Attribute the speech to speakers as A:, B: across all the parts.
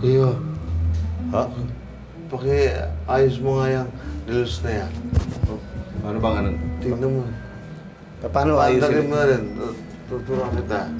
A: Iyo.
B: Ha?
A: Ayos mo nga yung reels na yan.
B: Ano bang ano?
A: Tingnan mo.
B: Paano ayusin?
A: Tandalin mo rin. Tuturuan kita.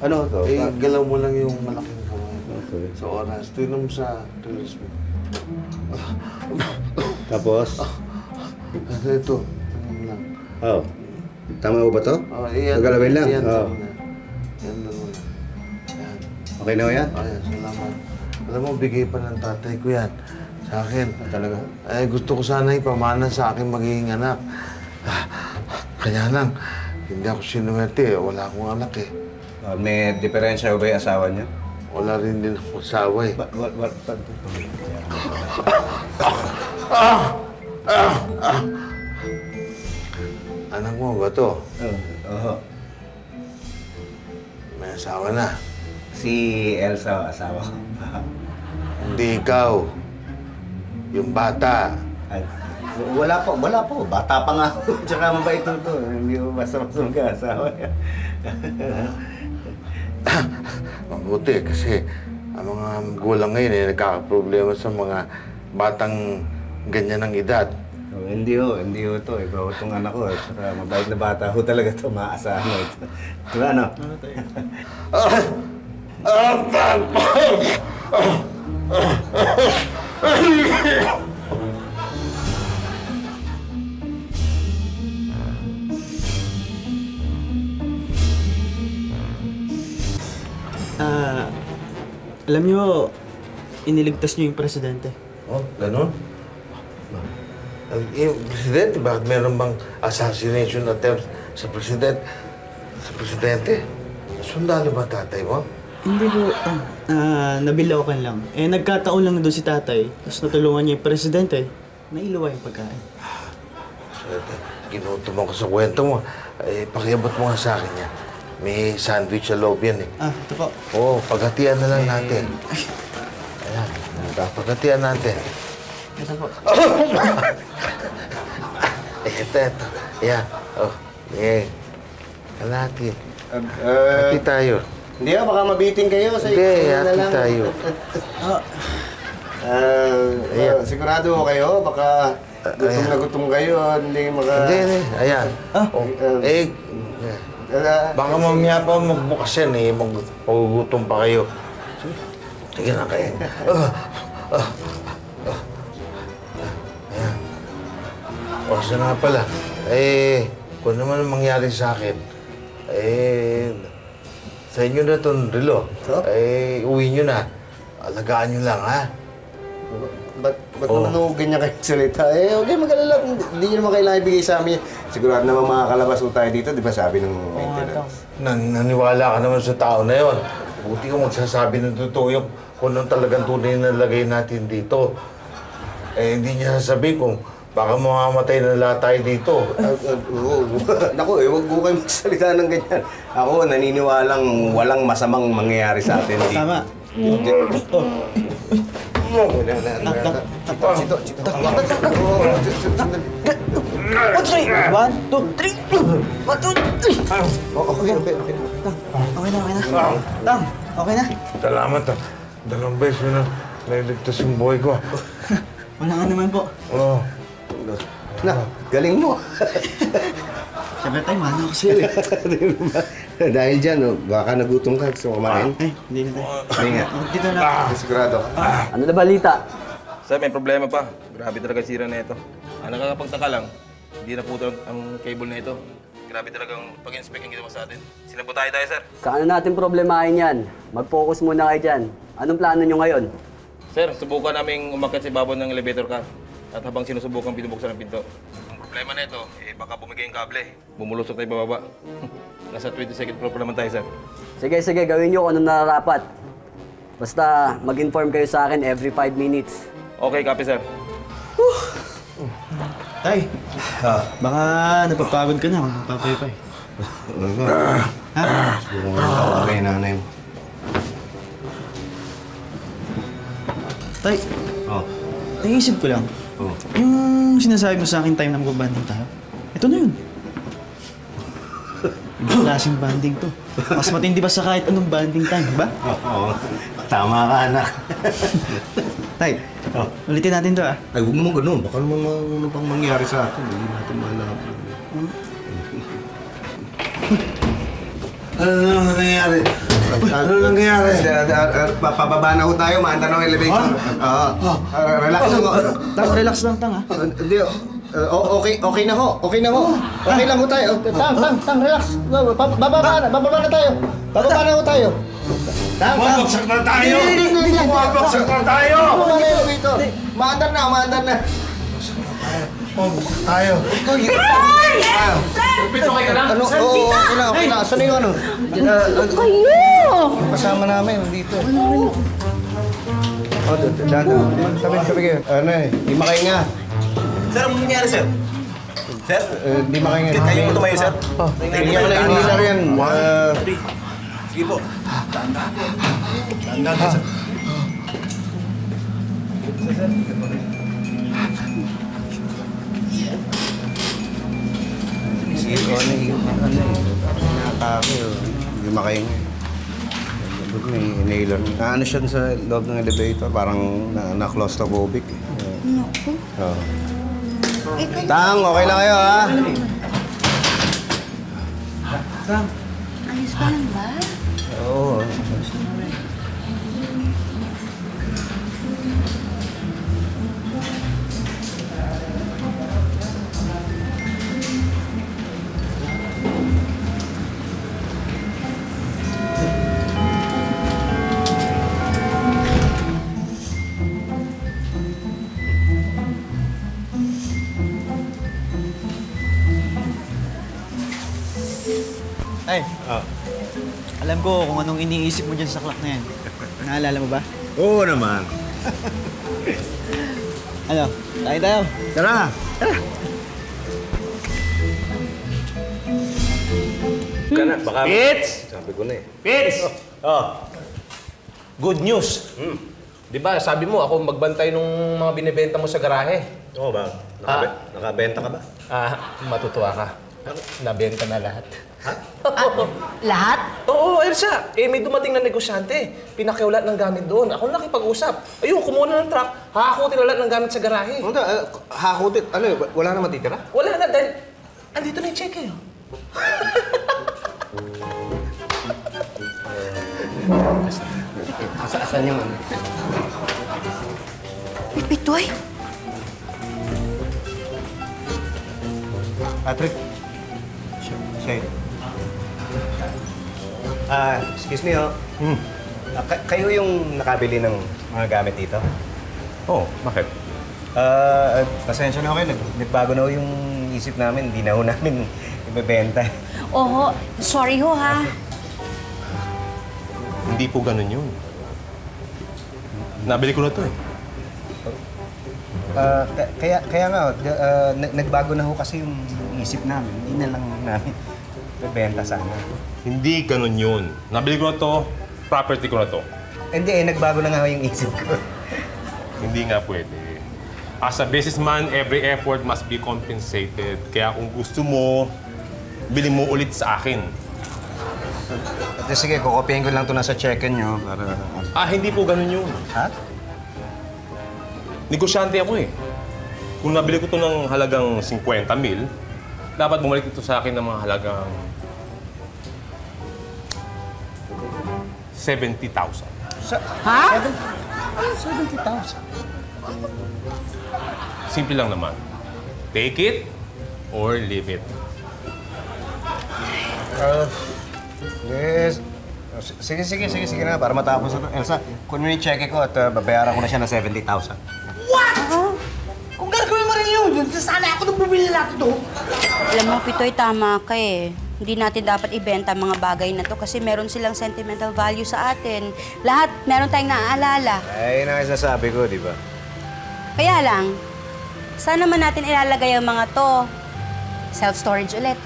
B: Ano to?
A: Galaw mo lang yung malaking kamay.
B: Okay.
A: Sa oras. Tingnan mo sa reels mo.
B: Tapos?
A: Ito. Tingnan mo lang.
B: Oh. Tama ba to?
A: Iyan.
B: Gagalawin lang?
A: Iyan.
B: Oh.
A: Yan lang muna. Yan.
B: Okay na yan?
A: Ayan, salamat. Alam mo, bigay pa ng tatay ko yan. Sa akin.
B: Talaga?
A: Gusto ko sana ipamana sa akin magiging anak. Kaya lang, hindi ako sinuwerte. Wala akong anak eh.
B: May diferensya ba yung asawa niya?
A: Wala rin din akong asawa eh. Anak mo ba to?
B: Oo.
A: May asawa na.
B: Si Elsa, asawa ko.
A: Hindi ikaw. Yung bata.
B: Ay, wala po. Bata pa nga ako. Tsaka mabait to. Hindi mo basta-basta mag-asawa.
A: Mabuti kasi ang mga gulang ngayon eh nagkakaproblema sa mga batang ganyan ng edad.
B: Hindi ho to. Iba ho itong anak ko. Tsaka mabait na bata ho talaga ito. Maasahan mo ito. Diba ano?
C: Alam niyo, iniligtas niyo yung presidente.
A: Oh, ganun? Yung presidente, bakit meron bang assassination attempt sa presidente? Sundalo ba tatay mo?
C: Hindi po, nabilawakan lang. Nagkataon lang doon si tatay, tapos natulungan niya yung presidente. Nailuwa yung pagkain.
A: Ginutom ako sa kwento mo. Pakiabot mo nga sa akin yan. May sandwich sa loob yan eh.
C: Ito po.
A: Oo, paghatian na lang natin. Ayan, paghatian natin.
C: Ito po.
A: Ito. Ayan. Oh, kalahati. Hati tayo.
B: Hindi baka mabiting kayo.
A: Hindi, hati tayo.
B: Sigurado ho kayo, baka gutom kayo, hindi maka...
A: Hindi. Ayan. Baka mamaya pa magbukas yan eh, magpagugutom pa kayo. Sige na kayo. Ayan. O, siya nga pala. Kung naman ang mangyari sa akin, sa inyo na itong relo. Uwi nyo na. Alagaan nyo lang, ha?
B: Ba't naman ganyan kayo salita? Huwag kayo mag-alala. Hindi nyo naman kailangan ibigay sa amin. Sigurado naman makakalabas po tayo dito, di ba sabi ng maintenance?
A: Naniwala ka naman sa tao na yon. Buti ka magsasabi ng totoo yung kung anong talagang tunay na lagay natin dito. Hindi niya sasabihin kung baka mamamatay na lahat tayo dito.
B: Naku, huwag po kayo magsalita ng ganyan. Ako, naniniwalang walang masamang mangyayari sa atin dito.
C: Tama.
B: Chito.
C: One, two, three. Okay na. Okay na.
A: Salamat ah. 2 beses na nailigtas yung buhay ko.
C: Wala nga naman po.
A: Oo.
B: Galing mo.
C: Siyempre tayo, mana ako sa'yo eh.
B: Dahil dyan, baka nagutom ka, gusto kumain.
C: Hindi na tayo.
B: Hindi nga.
C: Dito na.
B: Sigurado ka.
D: Ano na balita?
E: Sir, may problema pa. Grabe talaga sira na ito. Nakakapagtaka lang, hindi na putol ang cable na ito. Grabe talagang pag-inspect ang ginawa sa atin. Sinabotay tayo, sir.
D: Saan na natin problemahin yan? Mag-focus muna kayo dyan. Anong plano nyo ngayon?
E: Sir, subukan naming umakyat sa ibabaw ng elevator car. At habang sinusubukan binubuksan ang pinto. Ang problema na ito, baka bumigay yung kable. Bumulusok tayo bababa. Nasa 22nd floor pa naman tayo, sir.
D: Sige, gawin nyo kung anong nararapat. Basta mag-inform kayo sa akin every 5 minutes.
E: Okay, copy, sir.
C: Tay, baka napapagod ka na. Magpapaypay. Ha?
B: Okay, nanay mo.
C: Tay, naisip ko lang. Yung sinasabi mo sa akin time na magbabanding tayo, ito na yun. Ibang klaseng banding to. Mas matindi pa sa kahit anong banding time, ba?
B: Oo. Tama ka, anak.
C: Tay, ulitin natin to ah.
B: Ay, huwag mo ganun. Baka naman pang mangyari sa atin. Hindi natin malaman.
A: Ano nangyayari? Ano nangyayari?
B: Pababa na ho tayo, maanda ng elevator. Oo. Relax lang ho.
C: Tang, relax lang, Tang ah.
B: Hindi, okay na ho. Okay na ho. Okay lang ho tayo. Tang, relax. Bababa na tayo. Bababa na ho tayo. Tang.
A: Mabagsak na tayo!
B: Hindi.
A: Mabagsak na tayo!
B: Bababa na elevator. Maandar na.
A: Mabagsak tayo.
E: Pito kayo lang.
B: Ano? Oo, okay na. Saan yung ano?
F: Kayo!
B: Kasama namin dito. Oh, sabi kayo. Ano eh, di makahinga.
G: Sir, ano nangyari, sir? Sir?
B: Di makahinga.
G: Kaya mo tumayo, sir?
B: Bigyan ko na yung dealer yan.
G: Sige po. Tandaan ka, sir.
B: Sige ko, ano eh. Nakakami o. Di makahinga. May inhaler. Ano siya sa loob ng elevator, parang na-claustrophobic.
F: Naku.
B: Oo. Tang, okay lang kayo ha?
F: Ayos ka lang ba?
B: Oo.
C: Ay, alam ko kung anong iniisip mo dyan sa clock na yan. Naalala mo ba?
B: Oo naman.
C: Ano? Tayo tayo.
B: Tara!
G: Kana, baka...
E: Pits!
G: Sabi ko na eh.
E: Pits!
G: Oh.
E: Good news. Di ba, sabi mo ako magbantay nung mga binibenta mo sa garahe.
G: Oo ba? Nakabenta ka ba?
E: Matutuwa ka. Nabenta na lahat.
F: Lahat?
E: Oo, Elsa. May dumating na negosyante. Pinakiulat ng gamit doon. Ako nakipag-usap. Ayun, kumuha na ng truck. Hakakutin na lahat ng gamit sa garahe.
B: Ano hakutit? Ano, wala na matitira?
E: Wala na dahil andito na yung cheque.
B: Asan yung ano?
F: Pipitoy?
B: Patrick. Siya. Excuse me, oh. Kayo yung nakabili ng mga gamit dito?
G: Oo, bakit?
B: Pasensya na kayo. Nagbago na ho yung isip namin. Hindi na ho namin ibebenta.
F: Oho, sorry ho ha.
G: Hindi po ganun yun. Nabili ko na to eh.
B: Kaya nga, nagbago na ho kasi yung isip namin. Hindi na lang namin ibebenta sana.
G: Hindi ganun yun. Nabili ko na to, property ko na to.
B: Hindi, nagbago na nga ho yung isip ko.
G: Hindi nga pwede. As a businessman, every effort must be compensated. Kaya kung gusto mo, bili mo ulit sa akin.
B: At sige, kukopihin ko lang ito nasa check-in nyo para...
G: Hindi po ganun yun.
B: Ha?
G: Negosyante ako eh. Kung nabili ko to ng halagang 50,000, dapat bumalik ito sa akin ng mga halagang 70,000.
F: Ha?
B: 70,000.
G: Simple lang naman. Take it or leave it.
B: Yes. Sige na, para matapos na ito. Elsa, kunin mo yung cheque ko at babayaran ko na siya ng 70,000.
H: Kung gagawin mo rin yun, sana ako nang bumili natin ito.
F: Alam mo, Pitoy, tama ka eh. Hindi natin dapat ibenta ang mga bagay na to kasi meron silang sentimental value sa atin. Lahat, meron tayong naaalala.
B: Ay, yun ang sasabi ko, di ba?
F: Kaya lang, saan naman natin ilalagay ang mga to? Self-storage ulit.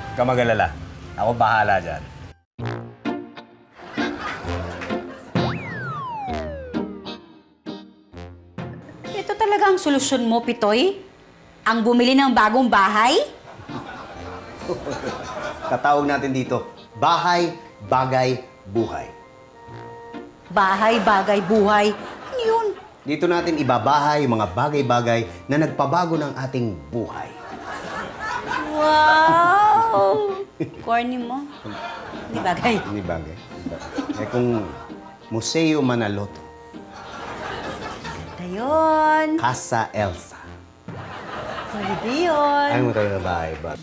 B: Huwag ka mag-alala. Ako bahala dyan.
F: Ito talaga ang solusyon mo, Pitoy? ang bumili ng bagong bahay?
B: Tatawag natin dito, bahay, bagay, buhay.
F: Bahay, bagay, buhay. Ano yun?
B: Dito natin ibabahay yung mga bagay-bagay na nagpabago ng ating buhay.
F: Wow! Corny mo. Hindi bagay.
B: Hindi bagay. Eh kung Museo Manaloto,
F: Ganda yun.
B: Casa Elsa.
F: Pwede yun.
B: Ayaw mo tayo na bahay, but